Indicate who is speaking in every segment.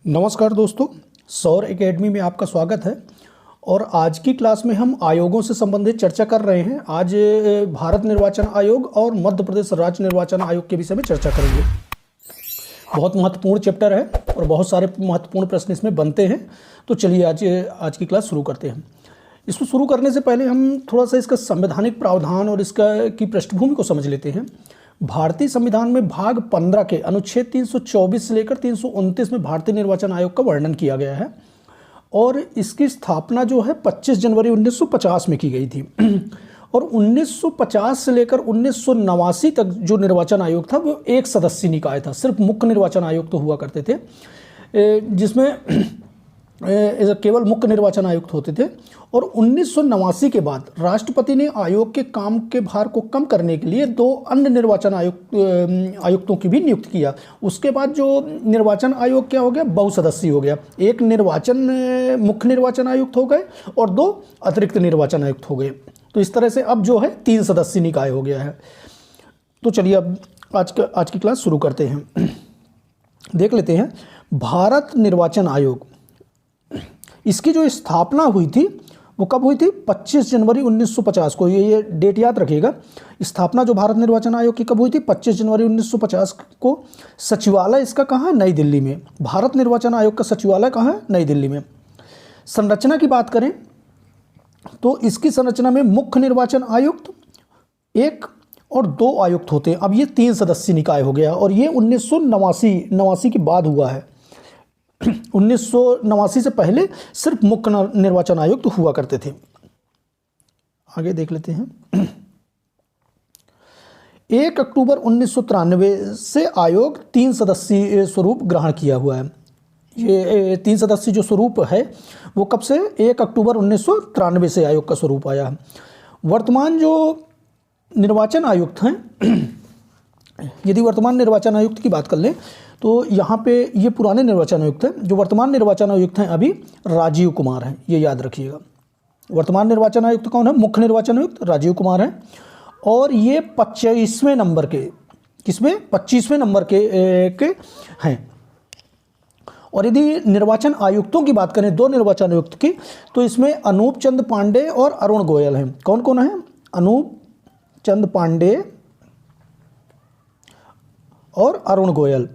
Speaker 1: नमस्कार दोस्तों, सौर एकेडमी में आपका स्वागत है। और आज की क्लास में हम आयोगों से संबंधित चर्चा कर रहे हैं। आज भारत निर्वाचन आयोग और मध्य प्रदेश राज्य निर्वाचन आयोग के विषय में चर्चा करेंगे। बहुत महत्वपूर्ण चैप्टर है और बहुत सारे महत्वपूर्ण प्रश्न इसमें बनते हैं। तो चलिए आज की क्लास शुरू करते हैं। इसको शुरू करने से पहले हम थोड़ा सा इसका संवैधानिक प्रावधान और इसका की पृष्ठभूमि को समझ लेते हैं। भारतीय संविधान में भाग 15 के अनुच्छेद 324 से लेकर 329 में भारतीय निर्वाचन आयोग का वर्णन किया गया है और इसकी स्थापना जो है 25 जनवरी 1950 में की गई थी। और 1950 से लेकर 1989 तक जो निर्वाचन आयोग था वो एक सदस्यीय निकाय था। सिर्फ मुख्य निर्वाचन आयोग तो हुआ करते थे, जिसमें केवल मुख्य निर्वाचन आयुक्त होते थे। और 1989 के बाद राष्ट्रपति ने आयोग के काम के भार को कम करने के लिए 2 अन्य निर्वाचन आयुक्तों की भी नियुक्त किया। उसके बाद जो निर्वाचन आयोग क्या हो गया, बहुसदस्यीय हो गया। एक मुख्य निर्वाचन आयुक्त हो गए और 2 अतिरिक्त निर्वाचन आयुक्त हो गए। तो इस तरह से अब जो है 3 सदस्यीय निकाय हो गया है। तो चलिए अब आज की क्लास शुरू करते हैं। देख लेते हैं भारत निर्वाचन आयोग, इसकी जो स्थापना हुई थी वो कब हुई थी, 25 जनवरी 1950 को। ये डेट याद रखिएगा। स्थापना जो भारत निर्वाचन आयोग की कब हुई थी, 25 जनवरी 1950 को। सचिवालय इसका कहाँ है, नई दिल्ली में। भारत निर्वाचन आयोग का सचिवालय कहाँ है, नई दिल्ली में। संरचना की बात करें तो इसकी संरचना में मुख्य निर्वाचन आयुक्त 1 और 2 आयुक्त होते हैं। अब ये 3 सदस्यीय निकाय हो गया और ये 1989 के बाद हुआ है। 1989 से पहले सिर्फ मुख्य निर्वाचन आयुक्त हुआ करते थे। आगे देख लेते हैं। 1 अक्टूबर 1993 से आयोग 3 सदस्यीय स्वरूप ग्रहण किया हुआ है। ये 3 सदस्यीय जो स्वरूप है वो कब से, 1 अक्टूबर 1993 से आयोग का स्वरूप आया है। वर्तमान जो निर्वाचन आयुक्त हैं, यदि वर्तमान निर्वाचन आयुक्त की बात कर लें तो यहाँ पे ये पुराने निर्वाचन आयुक्त हैं। जो वर्तमान निर्वाचन आयुक्त हैं अभी राजीव कुमार हैं, ये याद रखिएगा। वर्तमान निर्वाचन आयुक्त कौन है, मुख्य निर्वाचन आयुक्त राजीव कुमार हैं। और ये 25वें नंबर के, किसमें, 25वें नंबर के हैं। और यदि निर्वाचन आयुक्तों की बात करें, 2 निर्वाचन आयुक्त की, तो इसमें अनूप चंद पांडे और अरुण गोयल हैं। कौन कौन है, अनूप चंद पांडे और अरुण गोयल।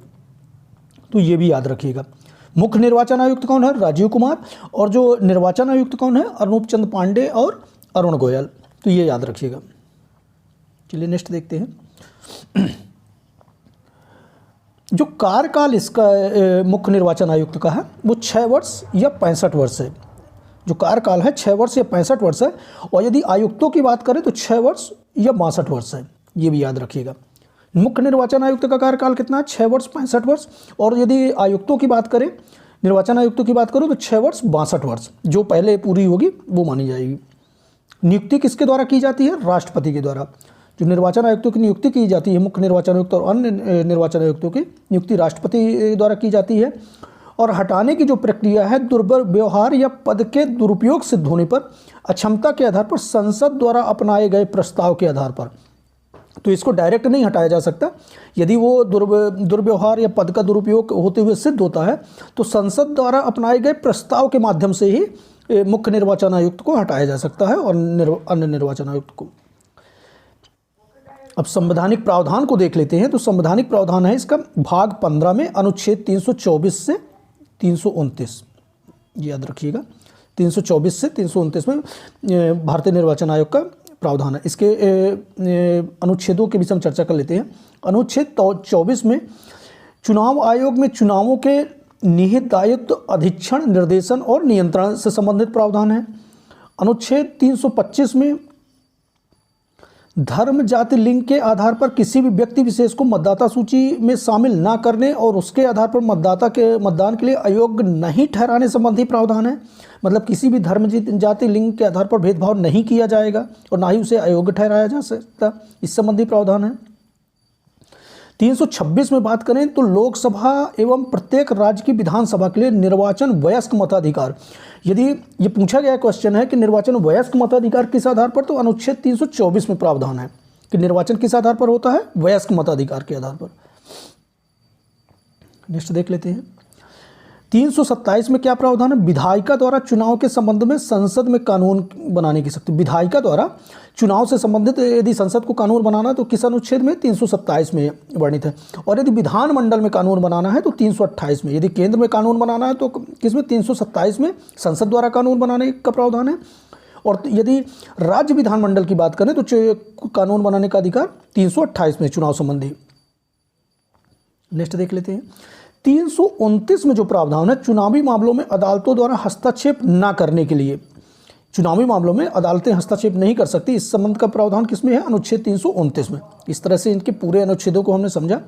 Speaker 1: तो ये भी याद रखिएगा। मुख्य निर्वाचन आयुक्त कौन है, राजीव कुमार। और जो निर्वाचन आयुक्त कौन है, अनूप चंद पांडे और अरुण गोयल। तो ये याद रखिएगा। चलिए नेक्स्ट देखते हैं। जो कार्यकाल इसका मुख्य निर्वाचन आयुक्त का है वो 6 वर्ष या 65 वर्ष है। जो कार्यकाल है 6 वर्ष या 65 वर्ष है। और यदि आयुक्तों की बात करें तो 6 वर्ष या 62 वर्ष है। ये भी याद रखिएगा। मुख्य निर्वाचन आयुक्त का कार्यकाल कितना है, 6 वर्ष 65 वर्ष। और यदि आयुक्तों की बात करें, निर्वाचन आयुक्तों की बात करूँ तो 6 वर्ष 62 वर्ष, जो पहले पूरी होगी वो मानी जाएगी। नियुक्ति किसके द्वारा की जाती है, राष्ट्रपति के द्वारा। जो निर्वाचन आयुक्तों की नियुक्ति की जाती है, मुख्य निर्वाचन आयुक्त और अन्य निर्वाचन आयुक्तों की नियुक्ति राष्ट्रपति द्वारा की जाती है। और हटाने की जो प्रक्रिया है, दुर्व्यवहार या पद के दुरुपयोग सिद्ध होने पर, अक्षमता के आधार पर, संसद द्वारा अपनाए गए प्रस्ताव के आधार पर। तो इसको डायरेक्ट नहीं हटाया जा सकता। यदि वो दुर्व्यवहार या पद का दुरुपयोग होते हुए सिद्ध होता है तो संसद द्वारा अपनाए गए प्रस्ताव के माध्यम से ही मुख्य निर्वाचन आयुक्त को हटाया जा सकता है और अन्य निर्वाचन आयुक्त को। अब संवैधानिक प्रावधान को देख लेते हैं। तो संवैधानिक प्रावधान है इसका भाग 15 में अनुच्छेद 324 से 329, याद रखिएगा। 324 से 329 में भारतीय निर्वाचन आयोग का प्रावधान है। इसके अनुच्छेदों के विषय में चर्चा कर लेते हैं। अनुच्छेद 24 में चुनाव आयोग में चुनावों के निहित दायित्व, अधीक्षण, निर्देशन और नियंत्रण से संबंधित प्रावधान है। अनुच्छेद 325 में धर्म, जाति, लिंग के आधार पर किसी भी व्यक्ति विशेष को मतदाता सूची में शामिल न करने और उसके आधार पर मतदान के लिए अयोग्य नहीं ठहराने संबंधी प्रावधान है। मतलब किसी भी धर्म, जाति, लिंग के आधार पर भेदभाव नहीं किया जाएगा और ना ही उसे अयोग्य ठहराया जा सकता, इस संबंधी प्रावधान है। 326 में बात करें तो लोकसभा एवं प्रत्येक राज्य की विधानसभा के लिए निर्वाचन वयस्क मताधिकार। यदि ये पूछा गया क्वेश्चन है कि निर्वाचन वयस्क मताधिकार किस आधार पर, तो अनुच्छेद 324 में प्रावधान है कि निर्वाचन किस आधार पर होता है, वयस्क मताधिकार के आधार पर। नेक्स्ट देख लेते हैं। 327 में क्या प्रावधान है? विधायिका द्वारा चुनाव के संबंध में संसद में कानून बनाने की शक्ति। विधायिका द्वारा चुनाव से संबंधित यदि संसद को कानून बनाना है तो किस अनुच्छेद में? 327 में वर्णित है। और यदि विधानमंडल में कानून बनाना है तो 328 में। यदि केंद्र में कानून बनाना है तो किस में? 327 में संसद द्वारा कानून बनाने का प्रावधान है। और यदि राज्य विधानमंडल की बात करें तो कानून बनाने का अधिकार 328 में चुनाव संबंधी। नेक्स्ट देख लेते हैं 329 में जो प्रावधान है, चुनावी मामलों में अदालतों द्वारा हस्तक्षेप न करने के लिए। चुनावी मामलों में अदालतें हस्तक्षेप नहीं कर सकती, इस संबंध का प्रावधान किसमें है? अनुच्छेद 329 में। इस तरह से इनके पूरे अनुच्छेदों को हमने समझा।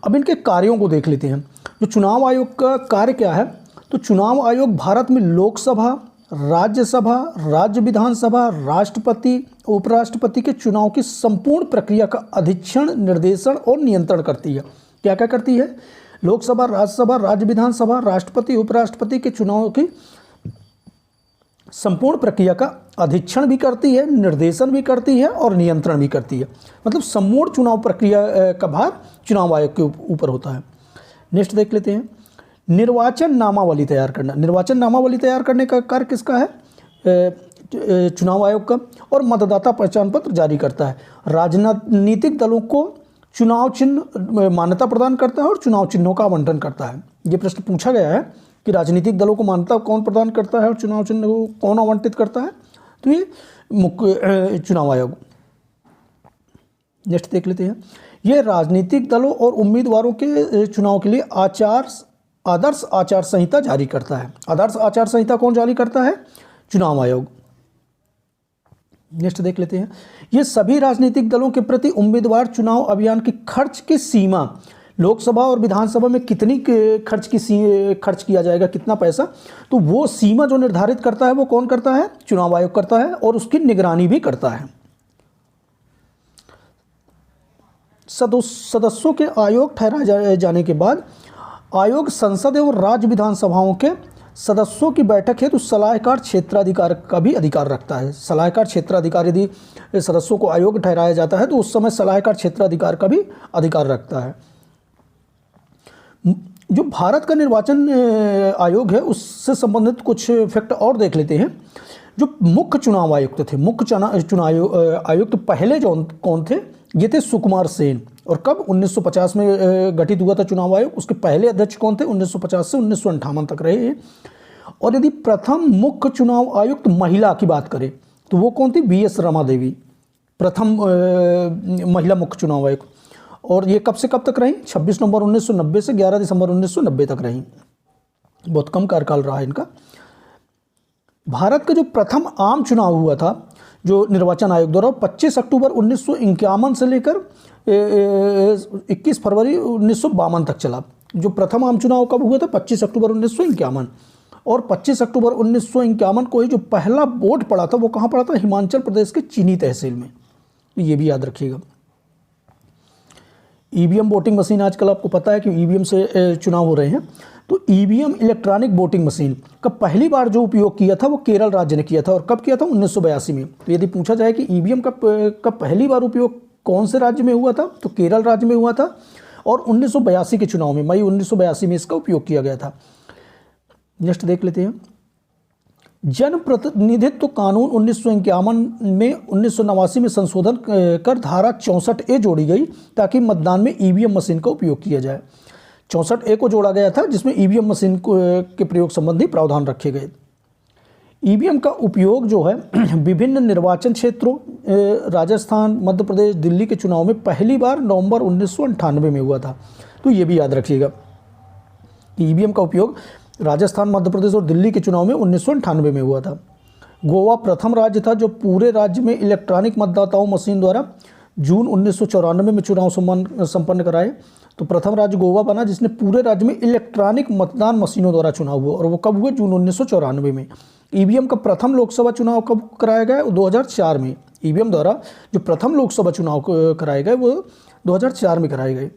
Speaker 1: अब इनके कार्यों को देख लेते हैं। जो चुनाव आयोग का कार्य क्या है? तो चुनाव आयोग भारत में लोकसभा, राज्यसभा, राज्य विधानसभा, राष्ट्रपति, उपराष्ट्रपति के चुनाव की संपूर्ण प्रक्रिया का अधीक्षण, निर्देशन और नियंत्रण करती है। क्या क्या करती है? लोकसभा, राज्यसभा, राज्य विधानसभा, राष्ट्रपति, उपराष्ट्रपति के चुनाव की संपूर्ण प्रक्रिया का अधीक्षण भी करती है, निर्देशन भी करती है और नियंत्रण भी करती है। मतलब संपूर्ण चुनाव प्रक्रिया का भार चुनाव आयोग के ऊपर होता है। नेक्स्ट देख लेते हैं निर्वाचन नामावली तैयार करना। निर्वाचन नामावली तैयार करने का कार्य किसका है? चुनाव आयोग का। और मतदाता पहचान पत्र जारी करता है। राजनीतिक दलों को चुनाव चिन्ह मान्यता प्रदान करता है और चुनाव चिन्हों का आवंटन करता है। ये प्रश्न पूछा गया है कि राजनीतिक दलों को मान्यता कौन प्रदान करता है और चुनाव चिन्ह को कौन आवंटित करता है? तो ये मुख्य चुनाव आयोग। नेक्स्ट देख लेते हैं ये राजनीतिक दलों और उम्मीदवारों के चुनाव के लिए आदर्श आचार संहिता जारी करता है। आदर्श आचार संहिता कौन जारी करता है? चुनाव आयोग। नेक्स्ट देख लेते हैं ये सभी राजनीतिक दलों के प्रति उम्मीदवार चुनाव अभियान की खर्च की सीमा, लोकसभा और विधानसभा में कितनी खर्च किया जाएगा, कितना पैसा, तो वो सीमा जो निर्धारित करता है वो कौन करता है? चुनाव आयोग करता है और उसकी निगरानी भी करता है। सदस्यों के आयोग ठहराए जाने के बाद आयोग संसद एवं राज्य विधानसभाओं के सदस्यों की बैठक हेतु सलाहकार क्षेत्राधिकार का भी अधिकार रखता है। सलाहकार क्षेत्राधिकार यदि सदस्यों को आयोग ठहराया जाता है तो उस समय सलाहकार क्षेत्राधिकार का भी अधिकार रखता है। जो भारत का निर्वाचन आयोग है उससे संबंधित कुछ फैक्ट और देख लेते हैं। जो मुख्य चुनाव आयुक्त थे, मुख्य चुनाव आयुक्त पहले जो कौन थे? ये थे सुकुमार सेन। और कब? 1950 में गठित हुआ था चुनाव आयोग। उसके पहले अध्यक्ष कौन थे? 1950 से 1958 तक रहे। और यदि प्रथम मुख्य चुनाव आयुक्त महिला की बात करें तो वो कौन थी? VS रमा देवी, प्रथम महिला मुख्य चुनाव आयुक्त। और ये कब से कब तक रही? 26 नवंबर 1990 से 11 दिसंबर 1990 तक रही। बहुत कम कार्यकाल रहा इनका। भारत का जो प्रथम आम चुनाव हुआ था जो निर्वाचन आयोग द्वारा 25 अक्टूबर 1951 से लेकर 21 फरवरी 1952 तक चला। जो प्रथम आम चुनाव कब हुआ था? 25 अक्टूबर 1951। और 25 अक्टूबर 1951 को ही जो पहला वोट पड़ा था वो कहाँ पड़ा था? हिमाचल प्रदेश के चीनी तहसील में। तो ये भी याद रखिएगा। EVM वोटिंग मशीन, आजकल आपको पता है कि EVM से चुनाव हो रहे हैं। तो EVM इलेक्ट्रॉनिक वोटिंग मशीन का पहली बार जो उपयोग किया था वो केरल राज्य ने किया था। और कब किया था? 1982 में। तो यदि पूछा जाए कि EVM का पहली बार उपयोग कौन से राज्य में हुआ था, तो केरल राज्य में हुआ था। और 1982 के चुनाव में, मई 1982 में इसका उपयोग किया गया था। नेक्स्ट देख लेते हैं जन प्रतिनिधित्व कानून 1951 में 1989 में संशोधन कर धारा 64A जोड़ी गई ताकि मतदान में EVM मशीन का उपयोग किया जाए। 64A को जोड़ा गया था जिसमें EVM मशीन के प्रयोग संबंधी प्रावधान रखे गए। EVM का उपयोग जो है विभिन्न निर्वाचन क्षेत्रों राजस्थान, मध्य प्रदेश, दिल्ली के चुनाव में पहली बार नवंबर 1998 में हुआ था। तो ये भी याद रखिएगा। EVM का उपयोग राजस्थान, मध्य प्रदेश और दिल्ली के चुनाव में 1998 में हुआ था। गोवा प्रथम राज्य था जो पूरे राज्य में इलेक्ट्रॉनिक मतदाताओं मशीन द्वारा जून 1994 में चुनाव संपन्न कराए। तो प्रथम राज्य गोवा बना जिसने पूरे राज्य में इलेक्ट्रॉनिक मतदान मशीनों द्वारा चुनाव हुआ। और वो कब हुआ? जून 1994 में। EVM का प्रथम लोकसभा चुनाव कब कराया गया? 2004 में। EVM द्वारा जो प्रथम लोकसभा चुनाव कराए गए वो 2004 में कराए गए।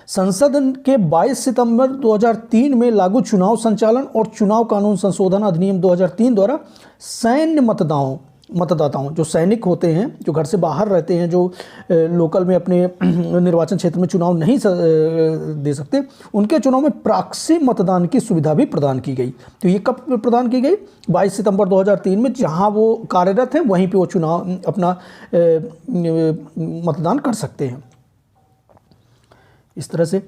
Speaker 1: संसद के 22 सितंबर 2003 में लागू चुनाव संचालन और चुनाव कानून संशोधन अधिनियम 2003 द्वारा सैन्य मतदानों मतदाताओं, जो सैनिक होते हैं, जो घर से बाहर रहते हैं, जो लोकल में अपने निर्वाचन क्षेत्र में चुनाव नहीं दे सकते, उनके चुनाव में प्रॉक्सी मतदान की सुविधा भी प्रदान की गई। तो ये कब प्रदान की गई? 22 सितंबर 2003 में, जहां वो कार्यरत हैं वहीं पे वो चुनाव अपना मतदान कर सकते हैं। इस तरह से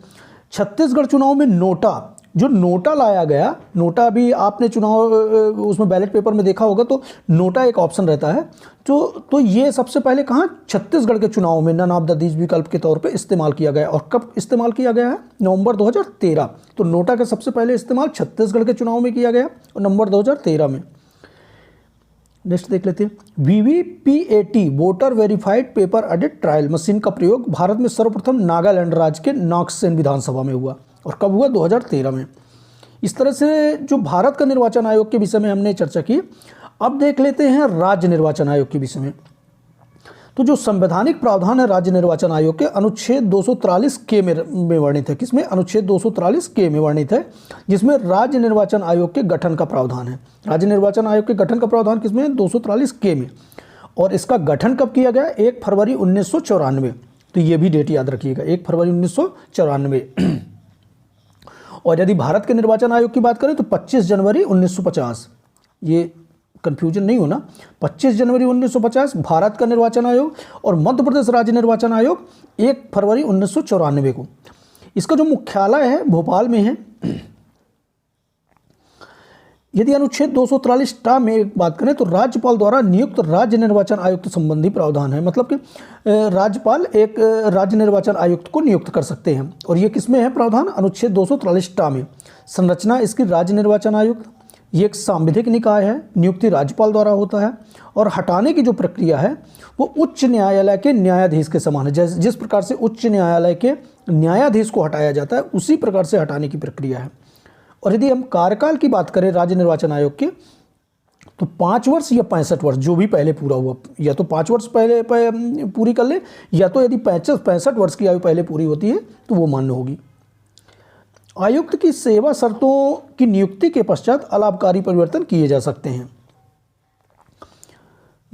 Speaker 1: छत्तीसगढ़ चुनाव में नोटा, जो नोटा लाया गया, नोटा भी आपने चुनाव उसमें बैलेट पेपर में देखा होगा, तो नोटा एक ऑप्शन रहता है। तो ये सबसे पहले कहाँ? छत्तीसगढ़ के चुनाव में नन ऑफ द दीज विकल्प के तौर पे इस्तेमाल किया गया। और कब इस्तेमाल किया गया है? नवंबर 2013। तो नोटा का सबसे पहले इस्तेमाल छत्तीसगढ़ के चुनाव में किया गया और नवंबर 2013 में। नेक्स्ट देख लेते हैं, VVPAT voter verified paper edit trial machine का प्रयोग भारत में सर्वप्रथम नागालैंड राज्य के नॉक्सेन विधानसभा में हुआ। और कब हुआ? 2013 में। इस तरह से जो भारत का निर्वाचन आयोग के विषय में हमने चर्चा की। अब देख लेते हैं राज्य निर्वाचन आयोग के विषय में। तो जो संवैधानिक प्रावधान है राज्य निर्वाचन आयोग के, अनुच्छेद 243 के में वर्णित है। किसमें? अनुच्छेद 243 के में वर्णित है, जिसमें राज्य निर्वाचन आयोग के गठन का प्रावधान है। राज्य निर्वाचन आयोग के गठन का प्रावधान किसमें है? 243 के में। और इसका गठन कब किया गया? 1 फरवरी 1994। तो ये भी डेट याद रखिएगा, 1 फरवरी 1994। और यदि भारत के निर्वाचन आयोग की बात करें तो 25 जनवरी 1950। ये कंफ्यूजन नहीं होना, 25 जनवरी 1950 भारत का निर्वाचन आयोग, और मध्य प्रदेश राज्य निर्वाचन आयोग 1 फरवरी 1994 को। इसका जो मुख्यालय है भोपाल में है। यदि अनुच्छेद 243 में बात करें तो राज्यपाल द्वारा नियुक्त राज्य निर्वाचन आयुक्त संबंधी प्रावधान है। मतलब कि राज्यपाल एक राज्य निर्वाचन आयुक्त को नियुक्त कर सकते हैं। और ये किसमें है प्रावधान? अनुच्छेद 243 में। संरचना इसकी राज्य निर्वाचन आयुक्त, ये एक सांविधिक निकाय है, नियुक्ति राज्यपाल द्वारा होता है। और हटाने की जो प्रक्रिया है वो उच्च न्यायालय के न्यायाधीश के समान है। जिस प्रकार से उच्च न्यायालय के न्यायाधीश को हटाया जाता है, उसी प्रकार से हटाने की प्रक्रिया है। और यदि हम कार्यकाल की बात करें राज्य निर्वाचन आयोग के, तो 5 वर्ष या 65 वर्ष, जो भी पहले पूरा हुआ, या तो 5 वर्ष पहले पूरी कर ले, या तो यदि 65 वर्ष की आयु पहले पूरी होती है तो वो मान्य होगी। आयुक्त की सेवा शर्तों की नियुक्ति के पश्चात अलाभकारी परिवर्तन किए जा सकते हैं।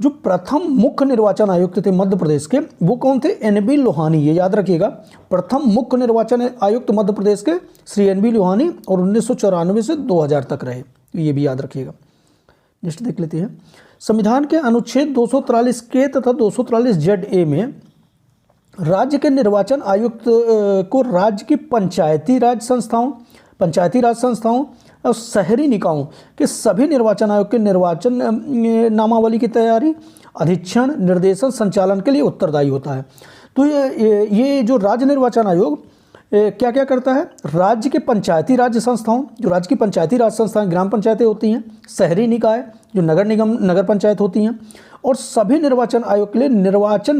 Speaker 1: जो प्रथम मुख्य निर्वाचन आयुक्त थे मध्य प्रदेश के, वो कौन थे? NB लोहानी। ये याद रखिएगा, प्रथम मुख्य निर्वाचन आयुक्त मध्य प्रदेश के श्री NB लोहानी, और 1994 से 2000 तक रहे। ये भी याद रखिएगा। नेक्स्ट देख लेते हैं, संविधान के अनुच्छेद 243 के तथा 243 ZA में राज्य के निर्वाचन आयुक्त को राज्य की पंचायती राज संस्थाओं और शहरी निकायों के सभी निर्वाचन आयोग के निर्वाचन नामावली की तैयारी, अधीक्षण, निर्देशन, संचालन के लिए उत्तरदायी होता है। तो ये जो राज्य निर्वाचन आयोग क्या क्या करता है? राज्य के पंचायती राज संस्थाओं, जो राज्य की पंचायती राज संस्थाएं ग्राम पंचायतें होती हैं, शहरी निकाय जो नगर निगम नगर पंचायत होती हैं, और सभी निर्वाचन आयोग के लिए निर्वाचन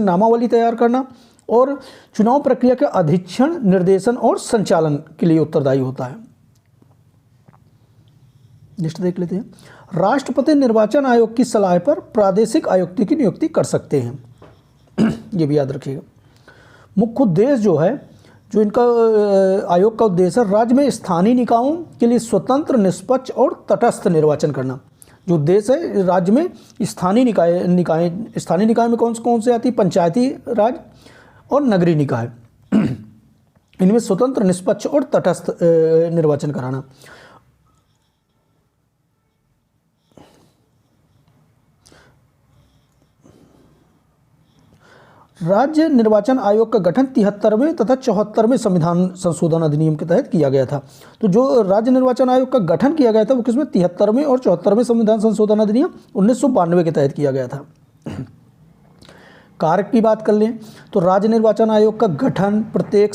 Speaker 1: नामावली तैयार करना और चुनाव प्रक्रिया के अधीक्षण, निर्देशन और संचालन के लिए उत्तरदायी होता है। नेक्स्ट देख लेते हैं, राष्ट्रपति निर्वाचन आयोग की सलाह पर प्रादेशिक आयुक्त की नियुक्ति कर सकते हैं। ये भी याद रखिएगा। मुख्य उद्देश्य जो है, जो इनका आयोग का उद्देश्य है, राज्य में स्थानीय निकायों के लिए स्वतंत्र, निष्पक्ष और तटस्थ निर्वाचन करना। जो उद्देश्य है, राज्य में स्थानीय निकाय में कौन से आती? पंचायती राज और नगरीय निकाय। इनमें स्वतंत्र, निष्पक्ष और तटस्थ निर्वाचन कराना। राज्य निर्वाचन आयोग का गठन 73वें तथा 74वें संविधान संशोधन अधिनियम के तहत किया गया था। तो जो राज्य निर्वाचन आयोग का गठन किया गया था वो किसमें? 73वें और 74वें संविधान संशोधन अधिनियम 1992 के तहत किया गया था। कार्य की बात कर लें तो राज्य निर्वाचन आयोग का गठन प्रत्येक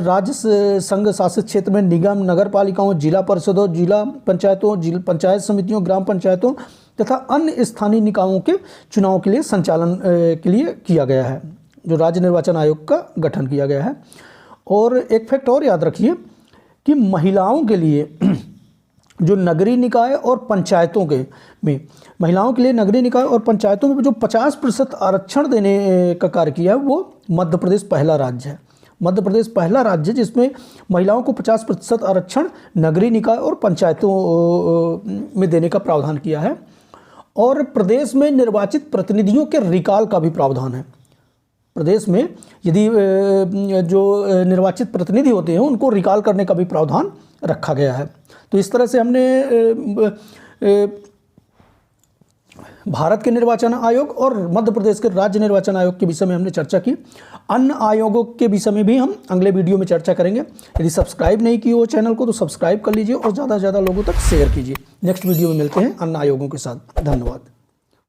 Speaker 1: राज्य संघ शासित क्षेत्र में निगम, नगर पालिकाओं, जिला परिषदों, जिला पंचायतों, पंचायत समितियों, ग्राम पंचायतों तथा अन्य स्थानीय निकायों के चुनाव के लिए संचालन के लिए किया गया है। जो राज्य निर्वाचन आयोग का गठन किया गया है। और एक फैक्ट और याद रखिए कि महिलाओं के लिए जो नगरीय निकाय और पंचायतों के में महिलाओं के लिए नगरीय निकाय और पंचायतों में जो 50% आरक्षण देने का कार्य किया है वो मध्य प्रदेश पहला राज्य है। मध्य प्रदेश पहला राज्य जिसमें महिलाओं को 50% आरक्षण नगरीय निकाय और पंचायतों में देने का प्रावधान किया है। और प्रदेश में निर्वाचित प्रतिनिधियों के रिकॉल का भी प्रावधान है। प्रदेश में यदि जो निर्वाचित प्रतिनिधि होते हैं उनको रिकॉल करने का भी प्रावधान रखा गया है। तो इस तरह से हमने भारत के निर्वाचन आयोग और मध्य प्रदेश के राज्य निर्वाचन आयोग के विषय में हमने चर्चा की। अन्य आयोगों के विषय में भी हम अगले वीडियो में चर्चा करेंगे। यदि सब्सक्राइब नहीं किए हो चैनल को तो सब्सक्राइब कर लीजिए और ज़्यादा से ज़्यादा लोगों तक शेयर कीजिए। नेक्स्ट वीडियो में मिलते हैं अन्य आयोगों के साथ। धन्यवाद।